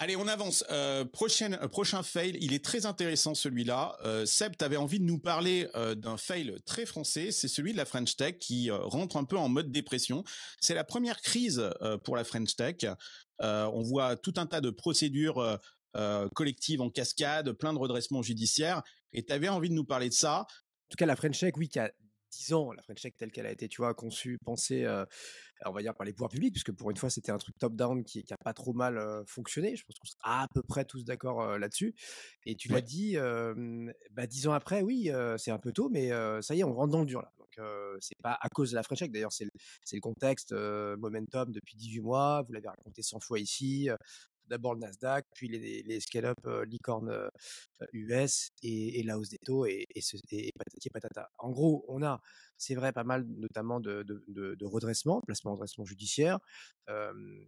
Allez, on avance. Prochain fail, il est très intéressant celui-là. Seb, tu avais envie de nous parler d'un fail très français, c'est celui de la French Tech qui rentre un peu en mode dépression. C'est la première crise pour la French Tech. On voit tout un tas de procédures collectives en cascade, plein de redressements judiciaires. Et tu avais envie de nous parler de ça. En tout cas, la French Tech, oui, qui a 10 ans, la French Tech telle qu'elle a été, tu vois, conçue, pensée, on va dire par les pouvoirs publics, puisque pour une fois, c'était un truc top-down qui a pas trop mal fonctionné. Je pense qu'on sera à peu près tous d'accord là-dessus. Et tu l'as dit, 10 ans après, oui, c'est un peu tôt, mais ça y est, on rentre dans le dur là. Donc, c'est pas à cause de la French Tech. D'ailleurs, c'est le contexte, momentum depuis 18 mois. Vous l'avez raconté 100 fois ici. D'abord le Nasdaq, puis les scale-up licornes US et la hausse des taux et patati et patata. En gros, on a, c'est vrai, pas mal notamment de redressement, placement de redressement judiciaire,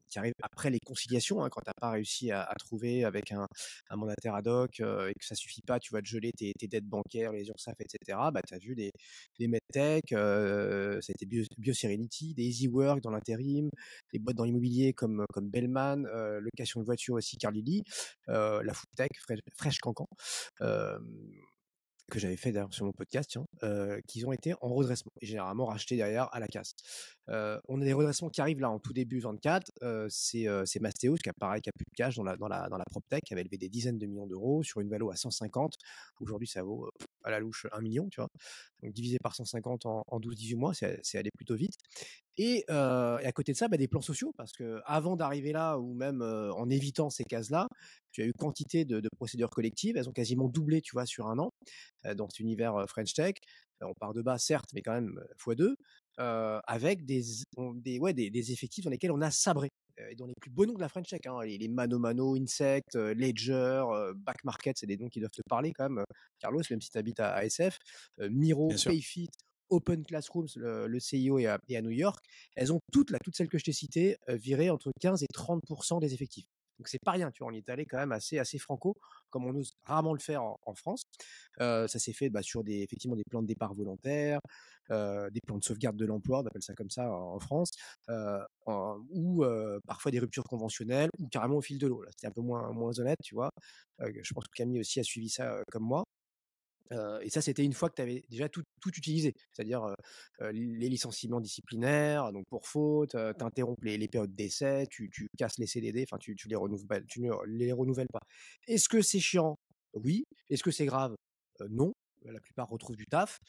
qui arrive après les conciliations, hein, quand tu n'as pas réussi à trouver avec un mandataire ad hoc et que ça suffit pas, tu vas te geler tes dettes bancaires, les URSSAF, etc. Bah, tu as vu des medtech, ça a été BioSerenity, des EasyWork dans l'intérim, des boîtes dans l'immobilier comme Bellman, location de voiture aussi Carlili, la foodtech Fresh Cancan, que j'avais fait d'ailleurs sur mon podcast, tiens, qui ont été en redressement et généralement rachetés derrière à la casse. On a des redressements qui arrivent là en tout début 24. C'est Mastéos qui a pareil, qui a plus de cash dans la PropTech, qui avait levé des dizaines de millions d'euros sur une valo à 150. Aujourd'hui, ça vaut à la louche 1 million, tu vois. Donc divisé par 150 en 12-18 mois, c'est allé plutôt vite. Et à côté de ça, des plans sociaux, parce que avant d'arriver là, ou même en évitant ces cases-là, tu as eu quantité de procédures collectives. Elles ont quasiment doublé, tu vois, sur un an dans cet univers French Tech. On part de bas, certes, mais quand même x2, avec des effectifs dans lesquels on a sabré. Et dans les plus beaux noms de la French Tech, hein, les Mano Mano, Insect, Ledger, Back Market, c'est des noms qui doivent te parler quand même, Carlos, même si tu habites à SF, Miro, Payfit, Open Classrooms, le CIO est à New York. Elles ont toutes celles que je t'ai citées, viré entre 15 et 30% des effectifs. Donc c'est pas rien, tu vois, on y est allé quand même assez franco, comme on ose rarement le faire en France. Ça s'est fait sur effectivement des plans de départ volontaires, des plans de sauvegarde de l'emploi, on appelle ça comme ça en France, ou parfois des ruptures conventionnelles, ou carrément au fil de l'eau. Là, c'était un peu moins honnête, tu vois. Je pense que Camille aussi a suivi ça comme moi. Et ça, c'était une fois que tu avais déjà tout utilisé, c'est-à-dire les licenciements disciplinaires, donc pour faute, tu interrompes les périodes d'essai, tu casses les CDD, enfin tu les renouvelles, tu ne les renouvelles pas. Est-ce que c'est chiant? Oui. Est-ce que c'est grave? Non. La plupart retrouvent du taf.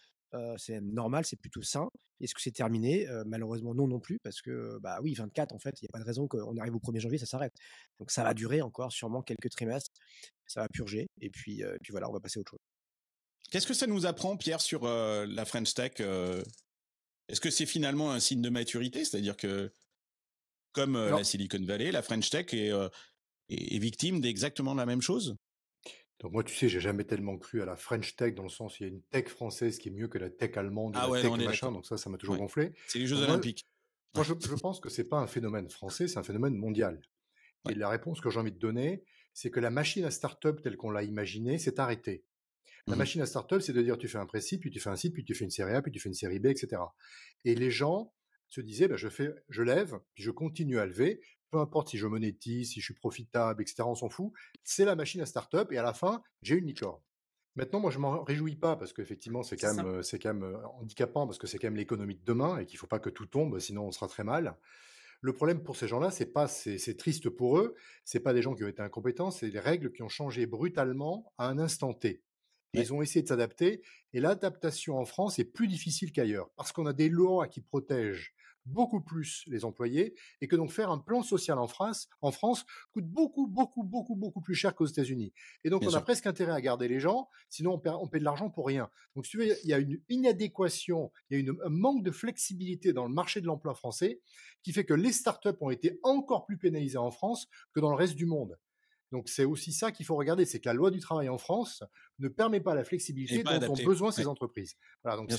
C'est normal, c'est plutôt sain. Est-ce que c'est terminé? Malheureusement non plus, parce que oui, 24 en fait, il n'y a pas de raison qu'on arrive au 1er janvier, ça s'arrête. Donc ça va durer encore sûrement quelques trimestres, ça va purger, et puis voilà, on va passer à autre chose. Qu'est-ce que ça nous apprend, Pierre, sur la French Tech Est-ce que c'est finalement un signe de maturité? C'est-à-dire que, comme la Silicon Valley, la French Tech est victime d'exactement la même chose? Donc moi, tu sais, j'ai jamais tellement cru à la French Tech, dans le sens où il y a une tech française qui est mieux que la tech allemande ou la tech machin, donc ça m'a toujours gonflé. C'est les Jeux Olympiques. Moi, je pense que c'est pas un phénomène français, c'est un phénomène mondial. Et la réponse que j'ai envie de donner, c'est que la machine à start-up telle qu'on l'a imaginée s'est arrêtée. La machine à start-up, c'est de dire tu fais un principe, puis tu fais un site, puis tu fais une série A, puis tu fais une série B, etc. Et les gens se disaient, je lève, puis je continue à lever, peu importe si je monétise, si je suis profitable, etc. On s'en fout. C'est la machine à start-up, et à la fin, j'ai une licorne. Maintenant, moi, je m'en réjouis pas, parce qu'effectivement, c'est quand même handicapant, parce que c'est quand même l'économie de demain, et qu'il faut pas que tout tombe, sinon on sera très mal. Le problème pour ces gens-là, c'est triste pour eux, c'est pas des gens qui ont été incompétents, c'est des règles qui ont changé brutalement à un instant T. Et ils ont essayé de s'adapter, et l'adaptation en France est plus difficile qu'ailleurs, parce qu'on a des lois qui protègent beaucoup plus les employés, et que donc faire un plan social en France coûte beaucoup plus cher qu'aux États-Unis. Et donc on a presque intérêt à garder les gens, sinon on paie de l'argent pour rien. Donc si tu veux, il y a une inadéquation, il y a un manque de flexibilité dans le marché de l'emploi français, qui fait que les startups ont été encore plus pénalisées en France que dans le reste du monde. Donc c'est aussi ça qu'il faut regarder, c'est que la loi du travail en France ne permet pas la flexibilité dont ont besoin ces entreprises. Voilà, donc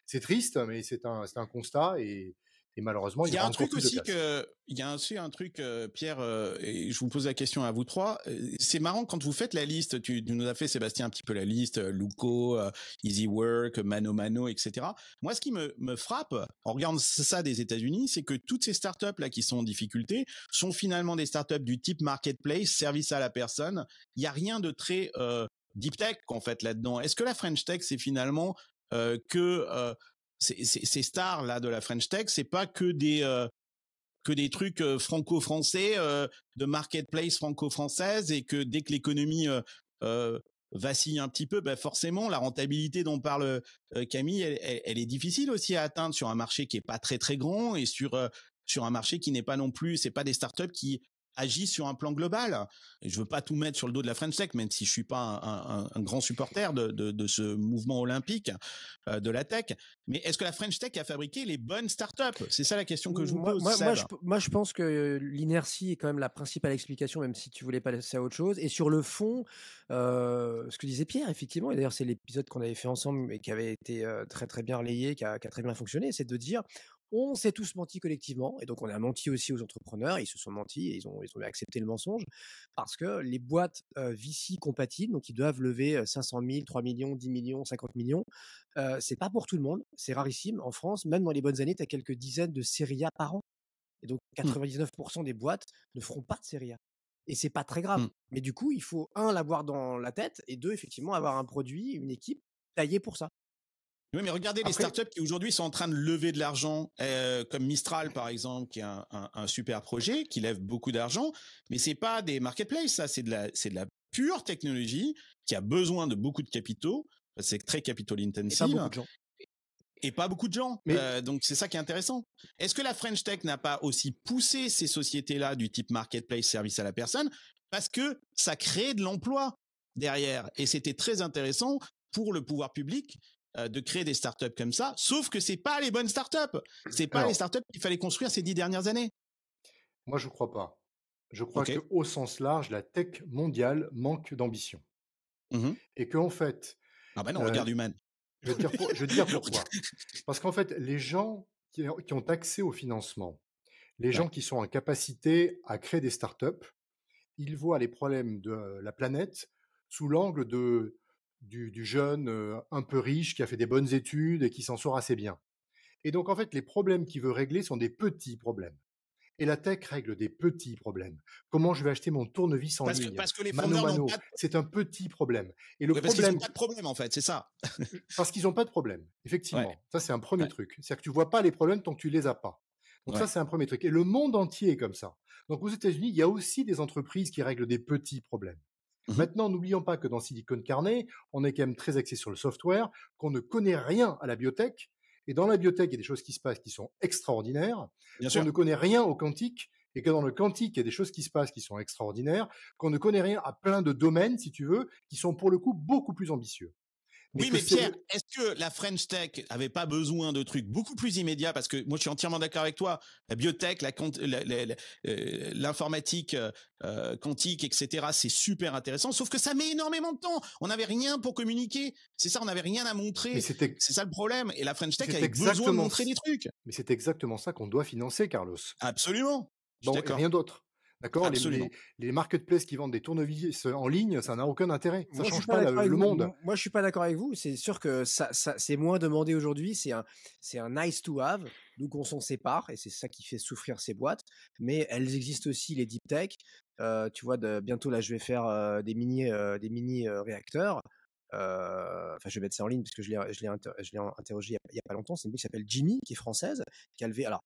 c'est triste, mais c'est un constat, et Et malheureusement, Il il y y a aura un encore truc plus de aussi place. il y a aussi un truc, Pierre, et je vous pose la question à vous trois. C'est marrant quand vous faites la liste. Tu nous as fait, Sébastien, un petit peu la liste, Luco, Easy Work, Mano Mano, etc. Moi, ce qui me frappe en regardant ça des États-Unis, c'est que toutes ces startups là qui sont en difficulté sont finalement des startups du type marketplace, service à la personne. Il y a rien de très deep tech en fait là-dedans. Est-ce que la French Tech, c'est finalement que ces stars là de la French Tech, c'est pas que des trucs franco-français, de marketplace franco-française, et que dès que l'économie euh, vacille un petit peu, ben forcément la rentabilité dont parle Camille, elle est difficile aussi à atteindre sur un marché qui est pas très très grand, et sur un marché qui n'est pas non plus, c'est pas des startups qui agissent sur un plan global. Et je veux pas tout mettre sur le dos de la French Tech, même si je suis pas un grand supporter de ce mouvement olympique de la tech. Mais est-ce que la French Tech a fabriqué les bonnes startups? C'est ça la question que je vous pose, Seb. Moi, je pense que l'inertie est quand même la principale explication, même si tu voulais passer à autre chose. Et sur le fond, ce que disait Pierre, effectivement, et d'ailleurs c'est l'épisode qu'on avait fait ensemble et qui avait été très très bien relayé, qui a très bien fonctionné, c'est de dire on s'est tous menti collectivement, et donc on a menti aussi aux entrepreneurs, ils se sont menti et ils ont accepté le mensonge, parce que les boîtes VC compatibles, donc ils doivent lever 500 000, 3 millions, 10 millions, 50 millions, c'est pas pour tout le monde, c'est rarissime. En France, même dans les bonnes années, tu as quelques dizaines de séries A par an. Et donc, 99% des boîtes ne feront pas de série A. Et c'est pas très grave. Mais du coup, il faut, un, l'avoir dans la tête, et deux, effectivement, avoir un produit, une équipe taillée pour ça. Oui, mais regardez les startups qui aujourd'hui sont en train de lever de l'argent, comme Mistral par exemple, qui est un super projet, qui lève beaucoup d'argent, mais c'est pas des marketplaces, ça, c'est de la pure technologie qui a besoin de beaucoup de capitaux, c'est très capital intensive. Et pas beaucoup de gens. Et pas beaucoup de gens. Donc c'est ça qui est intéressant. Est-ce que la French Tech n'a pas aussi poussé ces sociétés-là du type marketplace, service à la personne, parce que ça crée de l'emploi derrière, et c'était très intéressant pour le pouvoir public de créer des startups comme ça, sauf que c'est pas les bonnes startups. C'est pas les startups qu'il fallait construire ces 10 dernières années. Moi, je crois pas. Je crois qu'au sens large, la tech mondiale manque d'ambition. Et qu'en fait... Ah ben non, regarde Human. Je vais te dire pourquoi. Parce qu'en fait, les gens qui ont accès au financement, les gens qui sont en capacité à créer des startups, ils voient les problèmes de la planète sous l'angle du jeune un peu riche qui a fait des bonnes études et qui s'en sort assez bien. Et donc, en fait, les problèmes qu'il veut régler sont des petits problèmes. Et la tech règle des petits problèmes. Comment je vais acheter mon tournevis en ligne? Parce que les fondeurs n'ont pas de... C'est un petit problème. Et le parce qu'ils n'ont pas de problème, en fait, c'est ça. Parce qu'ils n'ont pas de problème, effectivement. Ça, c'est un premier truc. C'est-à-dire que tu ne vois pas les problèmes tant que tu ne les as pas. Donc ça, c'est un premier truc. Et le monde entier est comme ça. Donc aux États-Unis, il y a aussi des entreprises qui règlent des petits problèmes. Maintenant, n'oublions pas que dans Silicon Valley, on est quand même très axé sur le software, qu'on ne connaît rien à la biotech. Et dans la biotech, il y a des choses qui se passent qui sont extraordinaires. Qu'on ne connaît rien au quantique, et que dans le quantique, il y a des choses qui se passent qui sont extraordinaires. Qu'on ne connaît rien à plein de domaines, si tu veux, qui sont pour le coup beaucoup plus ambitieux. Oui, mais Pierre, est-ce que la French Tech avait pas besoin de trucs beaucoup plus immédiats? Parce que moi, je suis entièrement d'accord avec toi. La biotech, l'informatique quantique, etc., c'est super intéressant. Sauf que ça met énormément de temps. On n'avait rien pour communiquer. C'est ça, on n'avait rien à montrer. C'est ça le problème. Et la French Tech avait besoin de montrer des trucs. Mais c'est exactement ça qu'on doit financer, Carlos. Absolument. Bon, et rien d'autre. D'accord, les marketplaces qui vendent des tournevis en ligne, ça n'a aucun intérêt. Ça change pas le monde. Moi, je suis pas d'accord avec vous. C'est sûr que ça c'est moins demandé aujourd'hui. C'est un nice to have. Donc on s'en sépare et c'est ça qui fait souffrir ces boîtes. Mais elles existent aussi, les deep tech. Tu vois, bientôt là, je vais faire des mini réacteurs. Enfin, je vais mettre ça en ligne parce que je l'ai interrogé il y a pas longtemps. C'est une boîte qui s'appelle Jimmy, qui est française, qui a levé. Alors,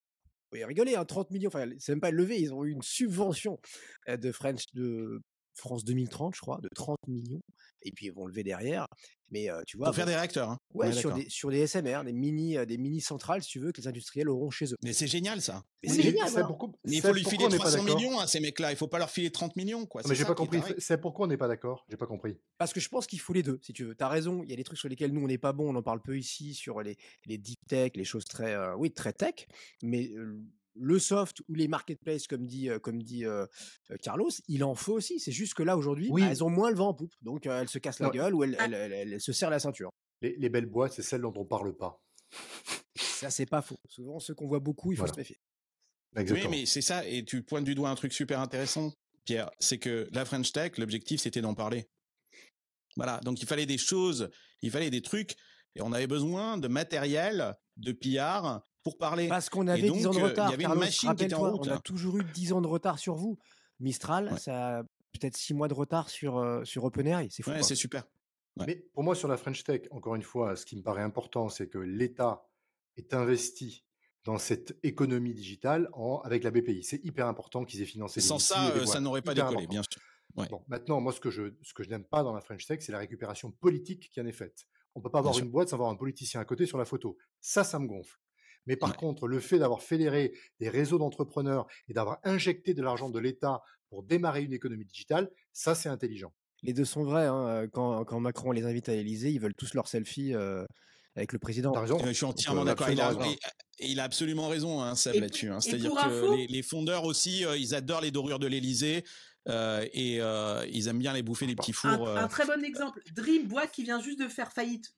vous pouvez rigoler, 30 millions, enfin, c'est même pas levé, ils ont eu une subvention de France 2030, je crois, de 30 millions, et puis ils vont lever derrière, mais tu vois... Pour faire des réacteurs, hein. Ouais, sur des SMR, des mini centrales, si tu veux, que les industriels auront chez eux. Mais c'est génial, ça. Mais c'est génial, mais il faut lui filer 300 millions à ces mecs-là, il faut pas leur filer 30 millions, quoi. Mais j'ai pas compris, c'est pourquoi on n'est pas d'accord? J'ai pas compris. Parce que je pense qu'il faut les deux, si tu veux. T'as raison, il y a des trucs sur lesquels nous, on n'est pas bon, on en parle peu ici, sur les deep tech, les choses très tech, mais... le soft ou les marketplaces, comme dit Carlos, il en faut aussi. C'est juste que là, aujourd'hui, elles ont moins le vent en poupe. Donc, elles se cassent la gueule ou elles se serrent la ceinture. Les belles boîtes, c'est celles dont on parle pas. Ça, c'est pas faux. Souvent, ceux qu'on voit beaucoup, il faut Voilà. se méfier. Oui, Exactement. mais c'est ça, et tu pointes du doigt un truc super intéressant, Pierre, c'est que la French Tech, l'objectif, c'était d'en parler. Voilà, donc il fallait des choses, il fallait des trucs, et on avait besoin de matériel, de PR pour parler. Parce qu'on Et avait 10 ans donc, de il y retard, avait une Carlos. machine qui était en Rappelle-toi, route. on a toujours eu 10 ans de retard sur vous. Mistral, Ouais, ça a peut-être 6 mois de retard sur OpenAI. C'est fou, ouais, quoi. c'est super. Ouais. Mais pour moi, sur la French Tech, encore une fois, ce qui me paraît important, c'est que l'État est investi dans cette économie digitale avec la BPI. C'est hyper important qu'ils aient financé Sans l'INSI ça, et les ça boîtes. n'aurait pas Hyper décollé, important. bien sûr. Ouais, Bon, maintenant, moi, ce que je n'aime pas dans la French Tech, c'est la récupération politique qui en est faite. On peut pas bien avoir sûr. une boîte sans avoir un politicien à côté sur la photo. Ça me gonfle. Mais par Ouais. contre, le fait d'avoir fédéré des réseaux d'entrepreneurs et d'avoir injecté de l'argent de l'État pour démarrer une économie digitale, ça, c'est intelligent. Les deux sont vrais. Hein. Quand Macron les invite à l'Élysée, ils veulent tous leur selfie avec le président. T'as raison. Je suis Donc, entièrement d'accord. Il absolument a, raison. il a absolument raison, hein, Seb, Et, là-dessus. Hein. et C'est-à-dire pour que info, les fondeurs aussi, ils adorent les dorures de l'Élysée et ils aiment bien les bouffer des petits fours. un très bon exemple. Dream, boîte qui vient juste de faire faillite,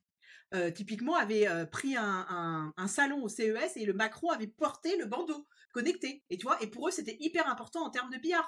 typiquement avait pris un salon au CES et le Macron avait porté le bandeau connecté. Et tu vois, et pour eux, c'était hyper important en termes de PR.